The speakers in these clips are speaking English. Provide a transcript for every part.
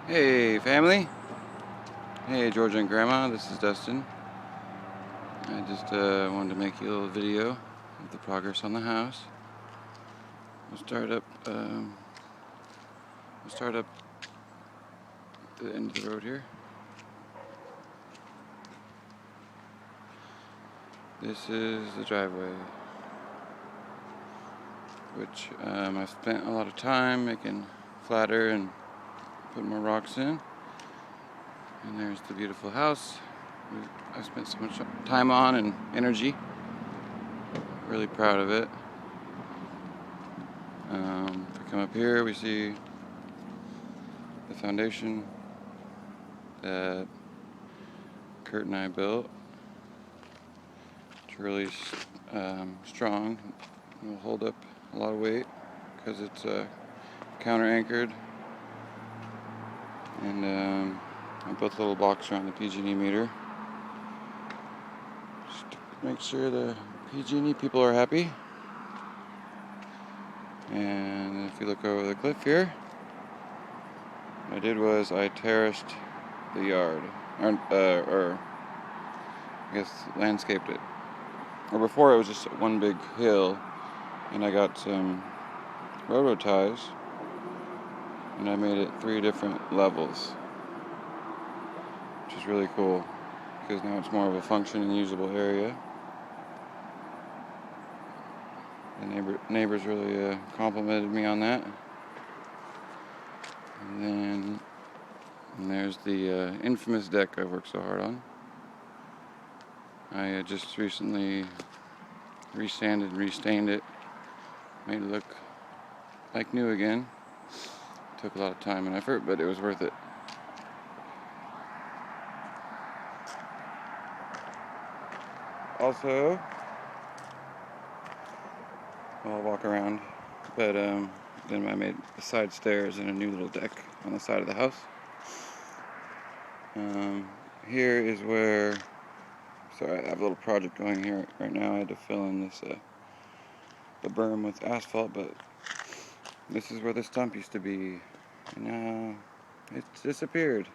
Hey family, hey Georgia and Grandma, this is Dustin. I just wanted to make you a little video of the progress on the house. We'll start up at the end of the road here. This is the driveway, which I've spent a lot of time making flatter and putting more rocks in. And there's the beautiful house I spent so much time on and energy. Really proud of it. If we come up here, we see the foundation that Kurt and I built. It's really strong. It will hold up a lot of weight because it's counter anchored. And I built a little box around the PG&E meter just to make sure the PG&E people are happy. And if you look over the cliff here, what I did was I terraced the yard, or I guess landscaped it. Or before it was just one big hill, and I got some railroad ties, and I made it 3 different levels, which is really cool because now it's more of a functioning, usable area. The neighbors really complimented me on that. And there's the infamous deck I worked so hard on. I just recently resanded and restained it, made it look like new again. Took a lot of time and effort, but it was worth it. Also, I'll walk around, but then I made side stairs and a new little deck on the side of the house. Here is where, sorry, I have a little project going here right now. I had to fill in this the berm with asphalt, but this is where the stump used to be, and now it's disappeared.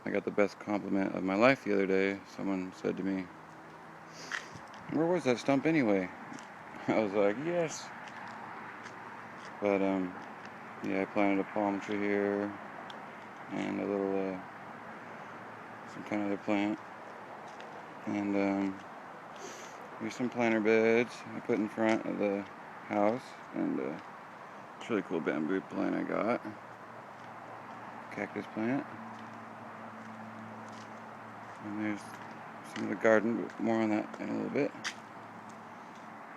I got the best compliment of my life the other day. Someone said to me, "Where was that stump anyway?" I was like, yes. But yeah, I planted a palm tree here and a little some kind of other plant, and there's some planter beds I put in front of the house, and it's a really cool bamboo plant I got, cactus plant. And there's some of the garden, but more on that in a little bit.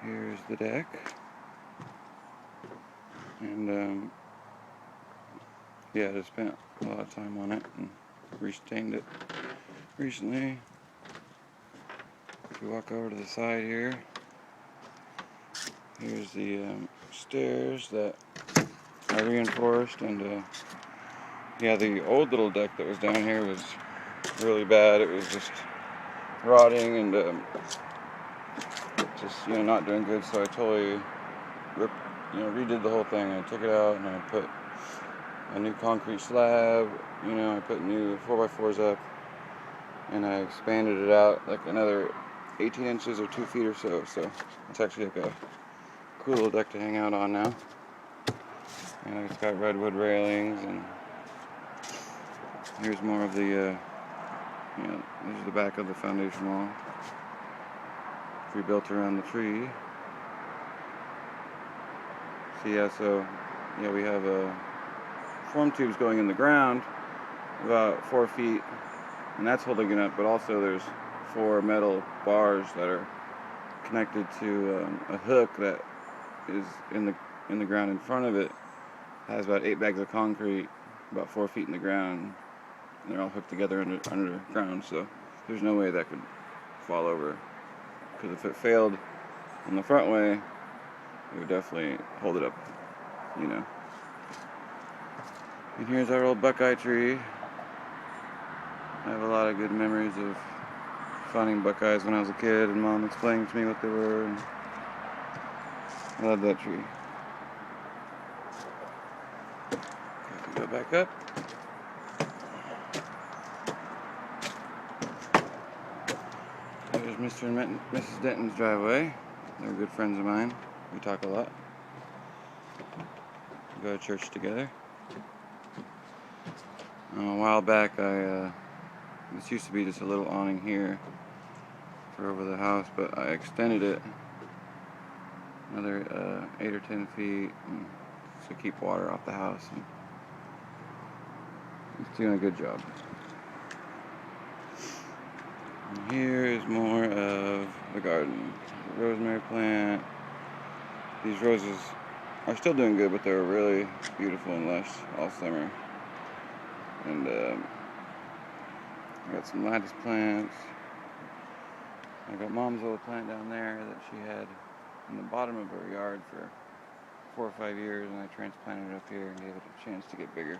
Here's the deck, and yeah, I just spent a lot of time on it and restained it recently. If we walk over to the side here, here's the stairs that I reinforced, and yeah, the old little deck that was down here was really bad. It was just rotting and just not doing good. So I totally redid the whole thing. I took it out and I put a new concrete slab. I put new 4x4s up, and I expanded it out like another 18 inches or 2 feet or so. So it's actually like a cool little deck to hang out on now. And it's got redwood railings, and here's more of the this is the back of the foundation wall. We built around the tree. So we have form tubes going in the ground about 4 feet, and that's holding it up, but also there's 4 metal bars that are connected to a hook that is in the ground in front of it. Has about 8 bags of concrete about 4 feet in the ground, and they're all hooked together underground, so there's no way that could fall over, because if it failed on the front way, it would definitely hold it up, And here's our old buckeye tree. I have a lot of good memories of finding buckeyes when I was a kid, and Mom explaining to me what they were, and I love that tree. Go back up. There's Mr. and Mrs. Denton's driveway. They're good friends of mine. We talk a lot. We go to church together. A while back, this used to be just a little awning here for over the house, but I extended it another 8 or 10 feet to keep water off the house. And it's doing a good job. And here is more of the garden. The rosemary plant. These roses are still doing good, but they're really beautiful and lush all summer. And I got some lattice plants. I got Mom's little plant down there that she had in the bottom of her yard for 4 or 5 years, and I transplanted it up here and gave it a chance to get bigger.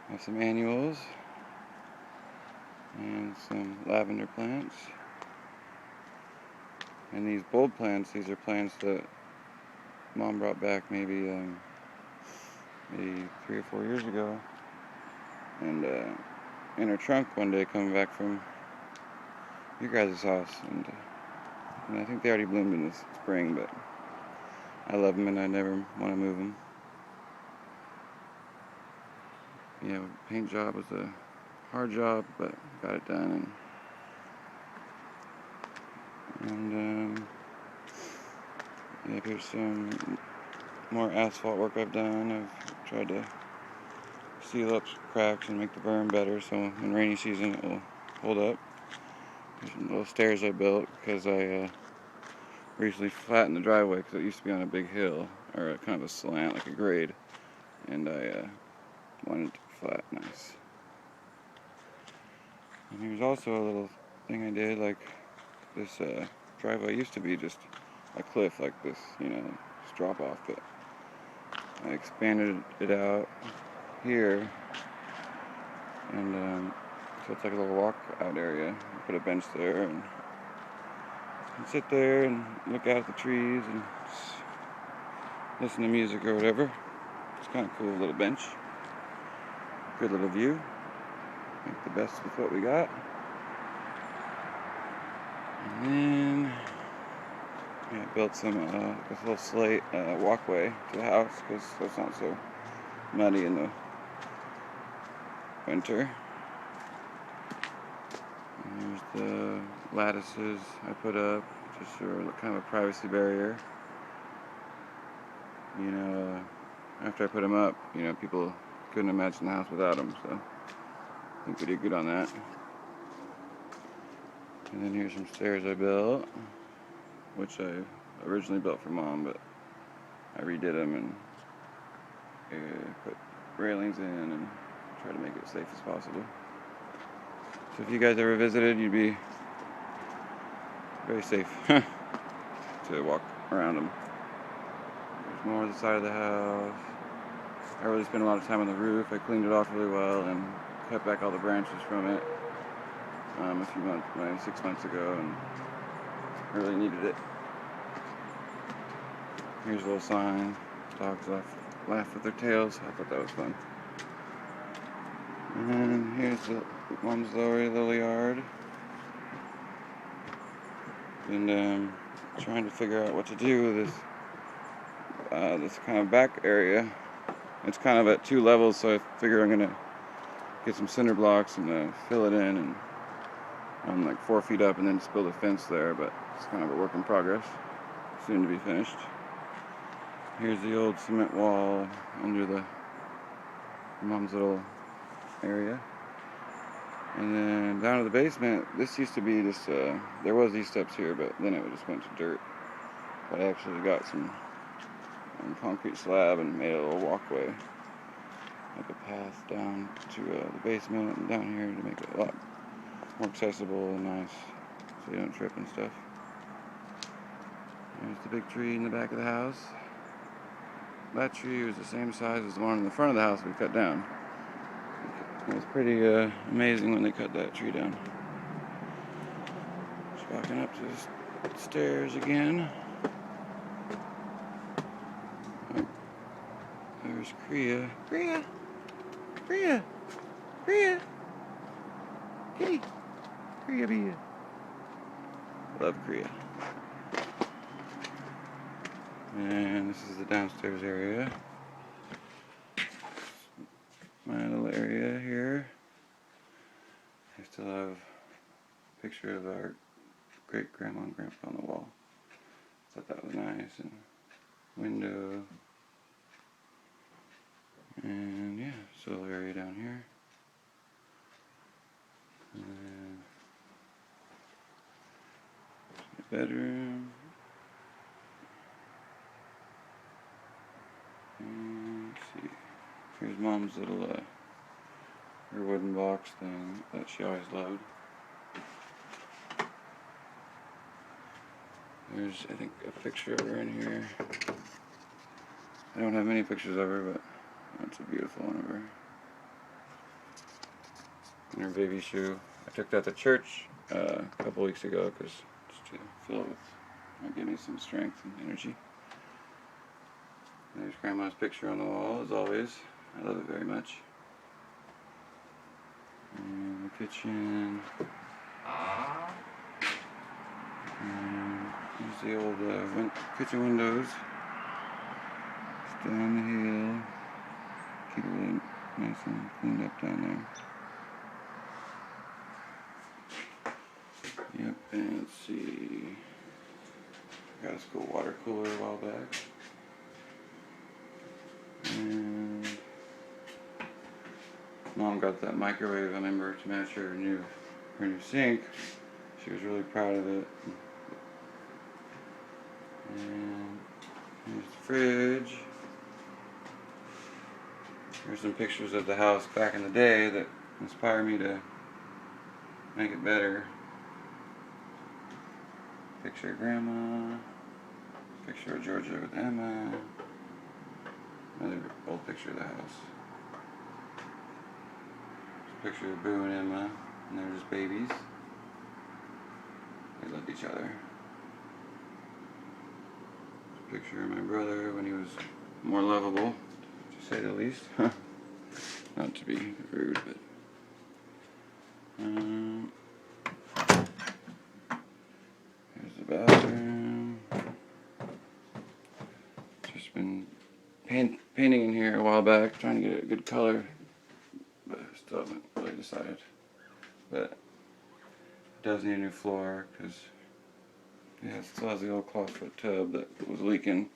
I have some annuals and some lavender plants. And these bulb plants, these are plants that Mom brought back maybe 3 or 4 years ago. And in her trunk one day coming back from your guys' house. And I think they already bloomed in the spring, but I love them and I never want to move them. Yeah, paint job was a hard job, but got it done. And yeah, here's some more asphalt work I've done. I've tried to seal up cracks and make the berm better, so in rainy season it will hold up. There's some little stairs I built because I recently flattened the driveway because it used to be on a big hill, or a kind of a slant, like a grade, and I wanted it to be flat, nice. And here's also a little thing I did, like this driveway used to be just a cliff like this, just drop off, but I expanded it out here, and so it's like a little walk out area. I put a bench there and sit there and look out at the trees and listen to music or whatever. It's kind of cool little bench, good little view. Make the best with what we got. And then I built some this little slate walkway to the house because it's not so muddy in the winter. And there's the lattices I put up just for kind of a privacy barrier. After I put them up, people couldn't imagine the house without them, so I think we did good on that. And then here's some stairs I built, which I originally built for Mom, but I redid them and put railings in and try to make it as safe as possible. So if you guys ever visited, you'd be very safe to walk around them. There's more of the side of the house. I really spent a lot of time on the roof. I cleaned it off really well and cut back all the branches from it a few months, maybe 6 months ago, and I really needed it. Here's a little sign. Dogs laugh with their tails. I thought that was fun. And here's the Mom's little yard. And trying to figure out what to do with this kind of back area. It's kind of at 2 levels, so I figure I'm gonna get some cinder blocks and fill it in, and I'm like 4 feet up, and then just build a fence there. But it's kind of a work in progress, soon to be finished. Here's the old cement wall under the Mom's little area. And then down to the basement, this used to be just, there was these steps here, but then it just went to dirt. But I actually got some concrete slab and made a little walkway, like a path down to the basement and down here to make it a lot more accessible and nice, so you don't trip and stuff. There's the big tree in the back of the house. That tree was the same size as the one in the front of the house we cut down. It was pretty amazing when they cut that tree down. Just walking up to the stairs again. Oh, there's There's Kriya. Kriya! Kriya! Kriya! Kitty! Kriya Bia. Love Kriya. And this is the downstairs area. My little area here. I still have a picture of our great grandma and grandpa on the wall. Thought that was nice. And window. And yeah, this little area down here. And the bedroom. And let's see. Here's Mom's little her wooden box thing that she always loved. There's, I think, a picture of her in here. I don't have many pictures of her, but that's a beautiful one of her. And her baby shoe. I took that to church a couple weeks ago just to fill it with, give me some strength and energy. There's Grandma's picture on the wall, as always. I love it very much. And the kitchen. And there's the old kitchen windows. Just down the hill. Keep it really nice and cleaned up down there. Yep, and let's see. I got a school water cooler a while back. And Mom got that microwave, I remember, to match her new sink. She was really proud of it. And here's the fridge. Here's some pictures of the house back in the day that inspired me to make it better. Picture of Grandma. Picture of Georgia with Emma. Another old picture of the house. Picture of Boo and Emma, and they're just babies. They loved each other. Picture of my brother when he was more lovable, to say the least. Not to be rude, but here's the bathroom. Just been painting in here a while back, trying to get a good color, but I still haven't really decided. But it does need a new floor because it still has the old clawfoot tub that was leaking.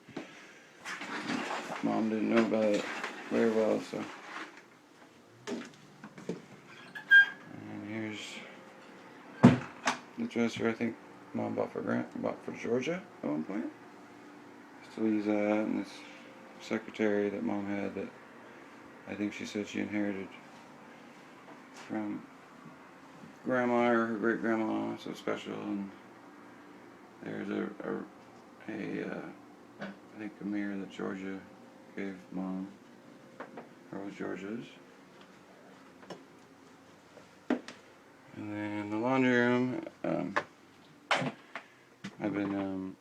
Mom didn't know about it very well, so. And here's the dresser I think Mom bought for Georgia at one point. Still use that, and this secretary that Mom had that I think she said she inherited from Grandma or her great grandma, so special. And there's I think a mirror that Georgia gave Mom, or was Georgia's. And then the laundry room. I've been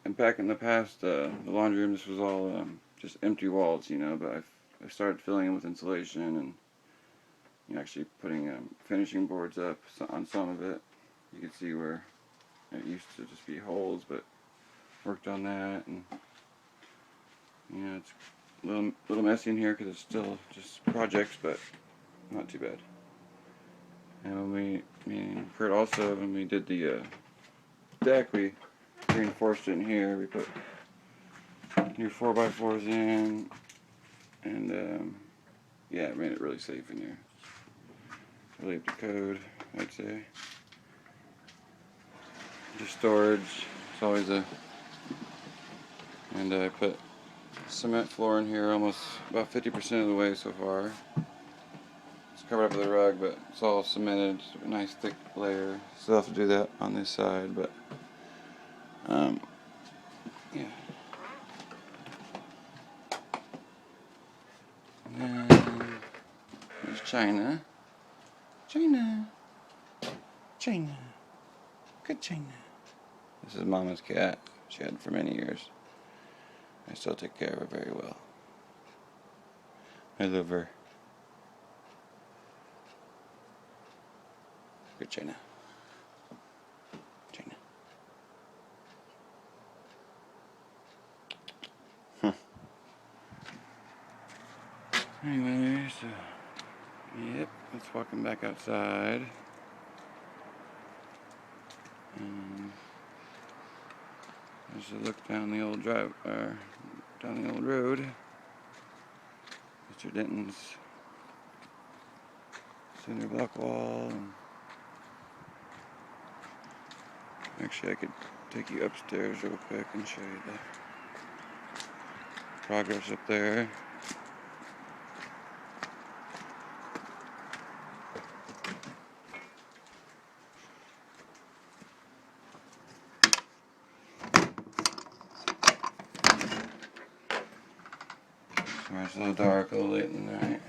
and back in the past, the laundry room, this was all just empty walls, you know, but I've started filling it with insulation and actually putting finishing boards up on some of it. You can see where it used to just be holes, but worked on that, and it's a little messy in here because it's still just projects, but not too bad. And me and Kurt also, when we did the deck, we reinforced it in here. We put new 4x4s in, and yeah, it made it really safe in here. Really up to code, I'd say. Just storage, it's always and I put cement floor in here almost about 50% of the way so far. It's covered up with a rug, but it's all cemented, a nice thick layer. Still have to do that on this side, but yeah. And then there's China. China. Good China. This is Mama's cat. She had for many years. I still take care of her very well. I love her. Good China. China. Huh. Anyway, so yep, let's walk him back outside. And there's a look down the old down the old road. Mr. Denton's cinder block wall. And actually, I could take you upstairs real quick and show you the progress up there. Sorry, it's a little dark, a little late in the night.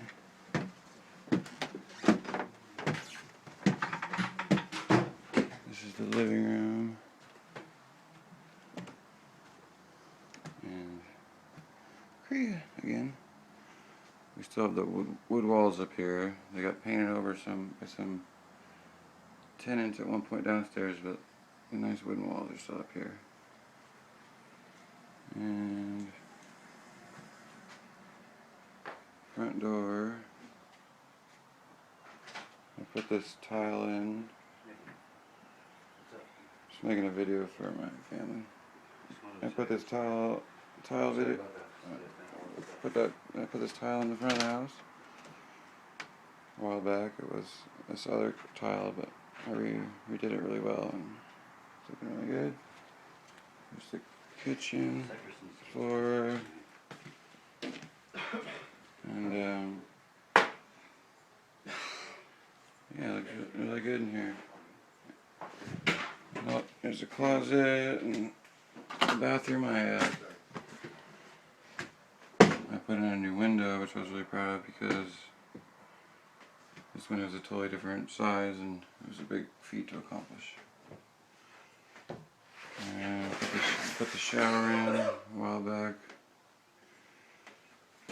This is the living room. And Korea again. We still have the wood walls up here. They got painted over by some tenants at one point downstairs, but the nice wooden walls are still up here. And front door. I put this tile in. Just making a video for my family. I put this tile video. I put this tile in the front of the house a while back. It was this other tile, but I redid it really well, and it's looking really good. There's the kitchen, floor, and yeah, it looks really good in here. Oh, there's a closet and the bathroom. I put in a new window, which I was really proud of because this window is a totally different size and it was a big feat to accomplish. And put the shower in a while back.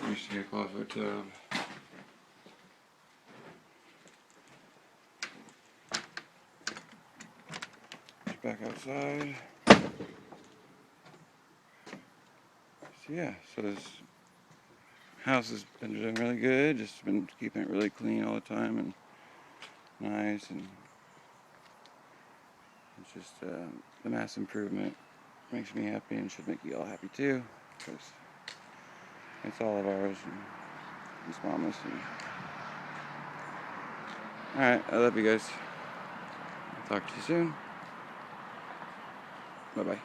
Used to get a clawfoot tub. Back outside. So yeah, so this house has been doing really good. Just been keeping it really clean all the time and nice, and it's just the mass improvement makes me happy and should make you all happy too, because it's all of ours and it's Mama's. Alright, I love you guys. I'll talk to you soon. Bye-bye.